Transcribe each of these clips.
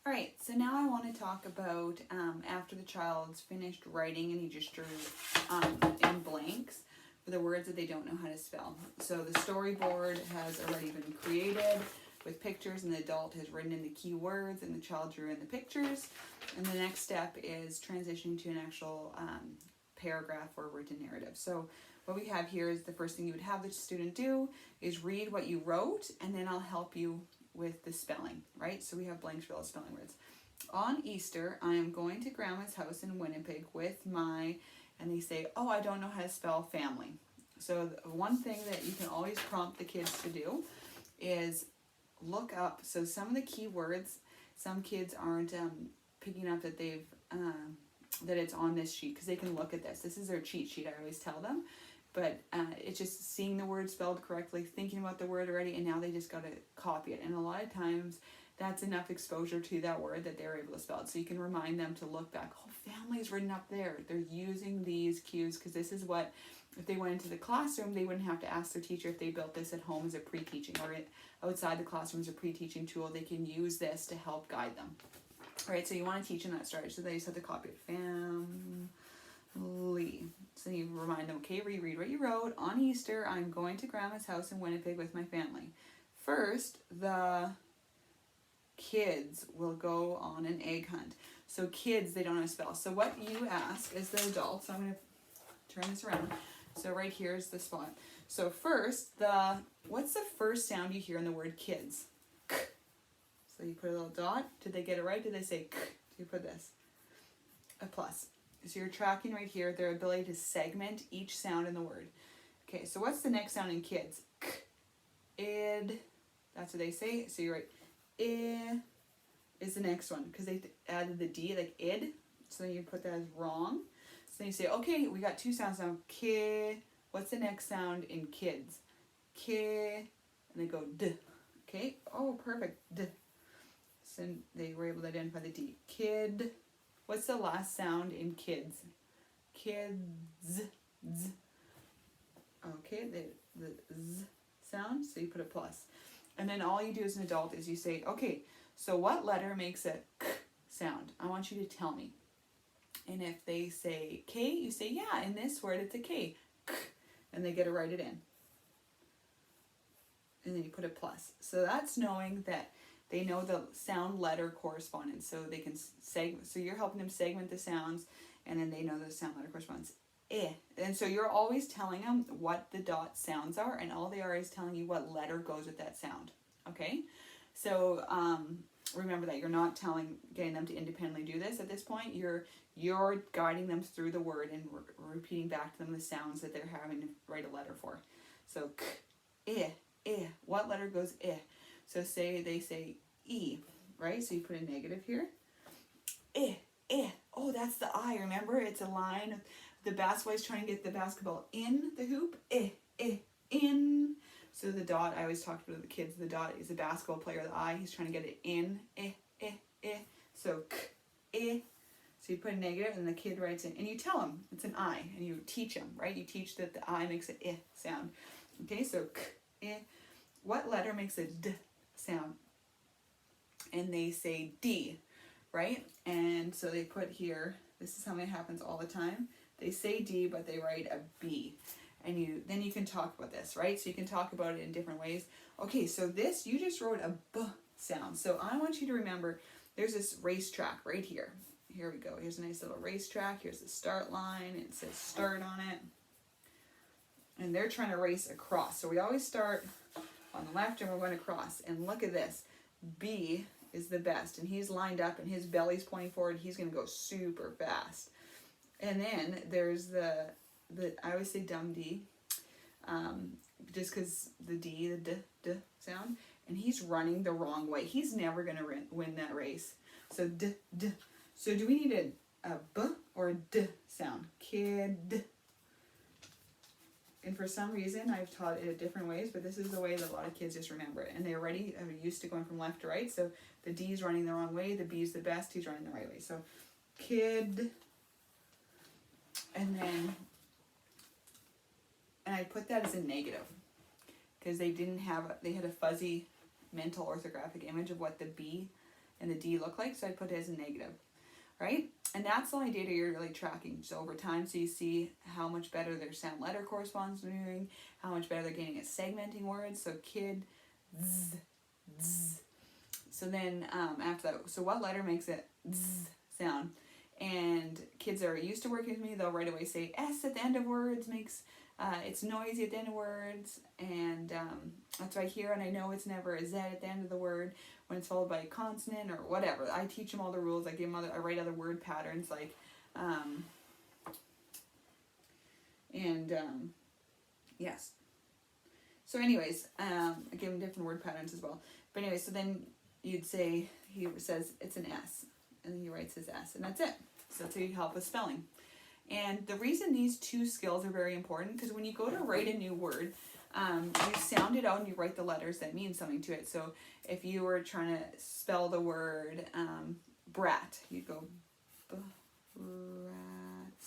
All right, so now I want to talk about after the child's finished writing and he just drew in blanks for the words that they don't know how to spell. So the storyboard has already been created with pictures, and the adult has written in the key words and the child drew in the pictures. And the next step is transitioning to an actual paragraph or written narrative. So what we have here is the first thing you would have the student do is read what you wrote, and then I'll help you with the spelling, right? So we have blanks for all spelling words. On Easter, I am going to Grandma's house in Winnipeg with my, and they say, oh, I don't know how to spell family. So one thing that you can always prompt the kids to do is look up. So some of the key words, some kids aren't picking up that they've, that it's on this sheet, because they can look at this. This is their cheat sheet, I always tell them. But it's just seeing the word spelled correctly, thinking about the word already, and now they just got to copy it. And a lot of times, that's enough exposure to that word that they're able to spell it. So you can remind them to look back. Oh, family is written up there. They're using these cues because this is what, if they went into the classroom, they wouldn't have to ask their teacher if they built this at home as a pre-teaching, or outside the classroom as a pre-teaching tool. They can use this to help guide them. All right, so you want to teach them that strategy. So they just have to copy it. Family. So you remind them, okay, reread what you wrote. On Easter, I'm going to Grandma's house in Winnipeg with my family. First, the kids will go on an egg hunt. So kids, they don't know how to spell. So what you ask as the adult, so I'm going to turn this around. So right here is the spot. So first, what's the first sound you hear in the word kids? K. So you put a little dot. Did they get it right? Did they say k? So you put this. A plus. So you're tracking right here their ability to segment each sound in the word. Okay, so what's the next sound in kids? K, id. That's what they say. So you're right. I is the next one because they added the D, like id. So then you put that as wrong. So then you say, okay, we got two sounds now. K. What's the next sound in kids? K. And they go d. Okay. Oh, perfect. D. So they were able to identify the D. Kid. What's the last sound in kids? Kids. Z. Okay, the z sound, so you put a plus. And then all you do as an adult is you say, okay, so what letter makes a k sound? I want you to tell me. And if they say K, you say, yeah, in this word it's a K. K. And they get to write it in. And then you put a plus. So that's knowing that they know the sound letter correspondence, so they can segment. So you're helping them segment the sounds, and then they know the sound letter correspondence. And so you're always telling them what the dot sounds are, and all they are is telling you what letter goes with that sound. Okay, so remember that you're not getting them to independently do this at this point. You're guiding them through the word and repeating back to them the sounds that they're having to write a letter for. So k, I. What letter goes I? So they say E, right? So you put a negative here. I. Oh, that's the I. Remember, it's a line. The basketball is trying to get the basketball in the hoop. In. So the dot, I always talked about the kids. The dot is a basketball player. The I, he's trying to get it in. So k, So you put a negative, and the kid writes it, and you tell him it's an I, and you teach him, right? You teach that the I makes an I sound. Okay, so k. What letter makes a D sound? And they say D, right? And so they put here, this is how it happens all the time. They say D, but they write a B. And then you can talk about this, right? So you can talk about it in different ways. Okay, so this, you just wrote a B sound. So I want you to remember, there's this racetrack right here. Here we go. Here's a nice little racetrack. Here's the start line. It says start on it. And they're trying to race across. So we always start on the left and we're going across. And look at this. B is the best. And he's lined up and his belly's pointing forward. He's going to go super fast. And then there's the I always say dumb D. Just because the D, the D sound. And he's running the wrong way. He's never going to win that race. So D. So do we need a B or a D sound? Kid. And for some reason, I've taught it different ways, but this is the way that a lot of kids just remember it. And they already are used to going from left to right. So the D is running the wrong way. The B is the best. He's running the right way. So kid. And I put that as a negative because they had a fuzzy mental orthographic image of what the B and the D look like, so I put it as a negative, right? And that's the only data you're really tracking. So over time, so you see how much better their sound letter correspondence are doing, how much better they're getting at segmenting words. So kid, z, z. So then after that, so what letter makes it z sound? And kids that are used to working with me, they'll right away say S at the end of words makes, it's noisy at the end of words, and that's what I hear, and I know it's never a Z at the end of the word when it's followed by a consonant or whatever. I teach them all the rules. I give them I write other word patterns like, yes. So anyways, I give them different word patterns as well. But anyway, so then you'd say, he says it's an S, and then he writes his S, and that's it. So that's how you help with spelling. And the reason these two skills are very important, because when you go to write a new word, you sound it out and you write the letters that mean something to it. So if you were trying to spell the word brat, you'd go brat.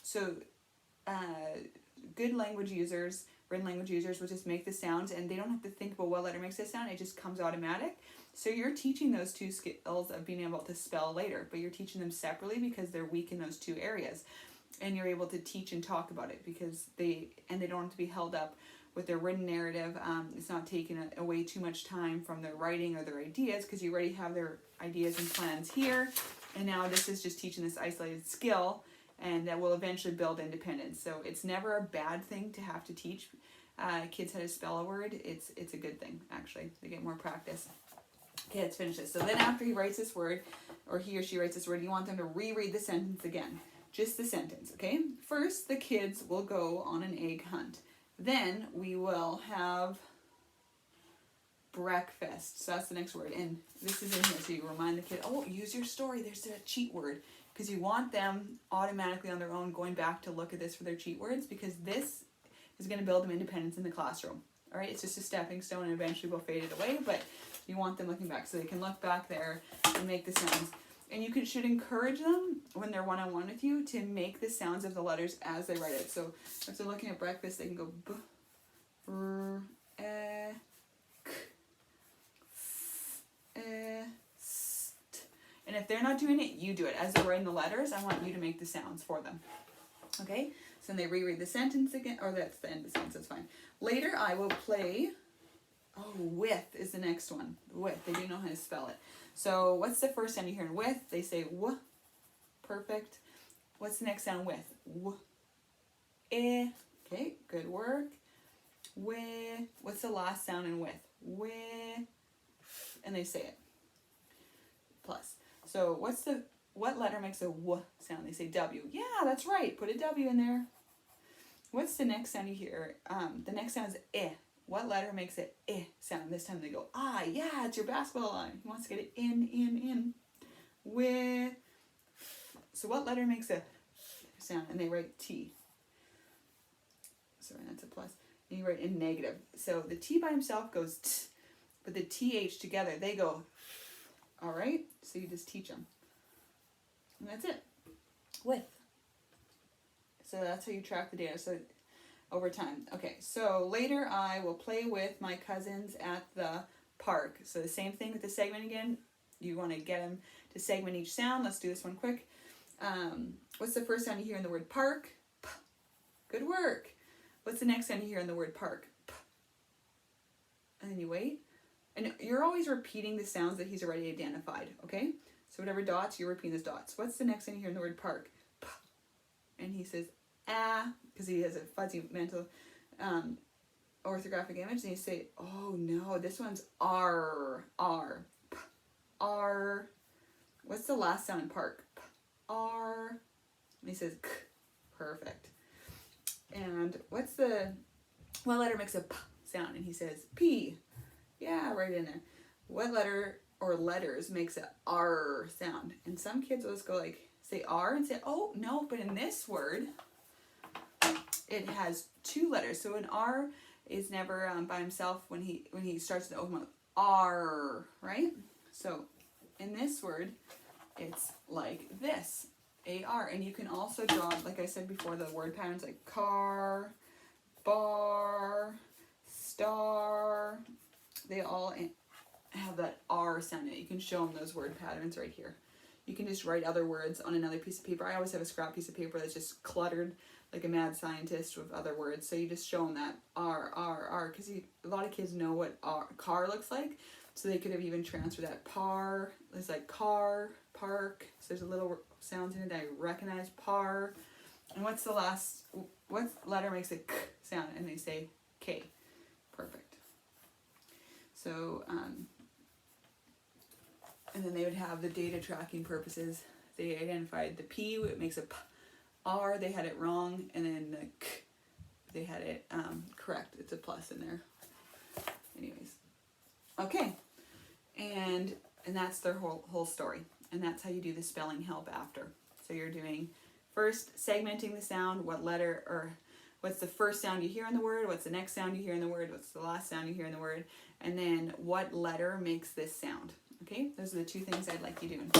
So good language users, written language users will just make the sounds, and they don't have to think about what letter makes this sound. It just comes automatic. So you're teaching those two skills of being able to spell later, but you're teaching them separately because they're weak in those two areas. And you're able to teach and talk about it because they don't have to be held up with their written narrative. It's not taking away too much time from their writing or their ideas, because you already have their ideas and plans here. And now this is just teaching this isolated skill, and that will eventually build independence. So it's never a bad thing to have to teach kids how to spell a word. It's a good thing, actually. They get more practice. Okay, let's finish this. So then after he writes this word, or he or she writes this word, you want them to reread the sentence again. Just the sentence, okay? First, the kids will go on an egg hunt. Then we will have breakfast. So that's the next word. And this is in here, so you remind the kid, oh, use your story. There's a cheat word. Because you want them automatically on their own going back to look at this for their cheat words, because this is going to build them independence in the classroom. All right, it's just a stepping stone, and eventually we'll fade it away, but you want them looking back so they can look back there and make the sounds. And you should encourage them when they're one-on-one with you to make the sounds of the letters as they write it. So if they're looking at breakfast, they can go b, r, e, k, f, e, st. And if they're not doing it, you do it. As they're writing the letters, I want you to make the sounds for them. Okay? So then they reread the sentence again, or that's the end of the sentence, that's fine. Later I will play, with is the next one. With, they do know how to spell it. So what's the first sound you hear in with? They say w. Perfect. What's the next sound with? W. Eh. Okay, good work. With. What's the last sound in with? With. And they say it. Plus. So what letter makes a w sound? They say W. Yeah, that's right. Put a W in there. What's the next sound you hear? The next sound is eh. What letter makes it eh sound? This time they go, yeah, it's your basketball line. He wants to get it in. With. So what letter makes a sound? And they write T. Sorry, that's a plus. And you write in negative. So the T by himself goes t, but the TH together, they go. All right? So you just teach them. And that's it. With. So that's how you track the data. So over time. Okay, so later I will play with my cousins at the park. So the same thing with the segment again. You want to get them to segment each sound. Let's do this one quick. What's the first sound you hear in the word park? P. Good work. What's the next sound you hear in the word park? P. And then you wait. And you're always repeating the sounds that he's already identified, okay? So whatever dots, you're repeating those dots. What's the next thing you hear in the word park? P. And he says, because he has a fuzzy mental orthographic image, and you say, oh no, this one's R. P. R. What's the last sound in park? P. R. And he says, K. Perfect. And what letter makes a P sound? And he says, P. Yeah, right in there. What letter or letters makes a R sound? And some kids will just go like, say R and say, oh no, but in this word, it has two letters. So an R is never by himself when he starts to open up. R, right? So in this word, it's like this, A-R. And you can also draw, like I said before, the word patterns like car, bar, star. They all have that R sound in it. You can show them those word patterns right here. You can just write other words on another piece of paper. I always have a scrap piece of paper that's just cluttered like a mad scientist with other words. So you just show them that R, R, R, because a lot of kids know what car looks like. So they could have even transferred that par. It's like car, park. So there's a little sounds in it that I recognize, par. And what letter makes a k sound? And they say K. Perfect. So, and then they would have the data tracking purposes. They identified the P, it makes a P. R, they had it wrong, and then the K, they had it correct. It's a plus in there. Anyways, okay, and that's their whole story, and that's how you do the spelling help after. So you're doing first segmenting the sound. What letter, or what's the first sound you hear in the word? What's the next sound you hear in the word? What's the last sound you hear in the word? And then what letter makes this sound? Okay, those are the two things I'd like you doing.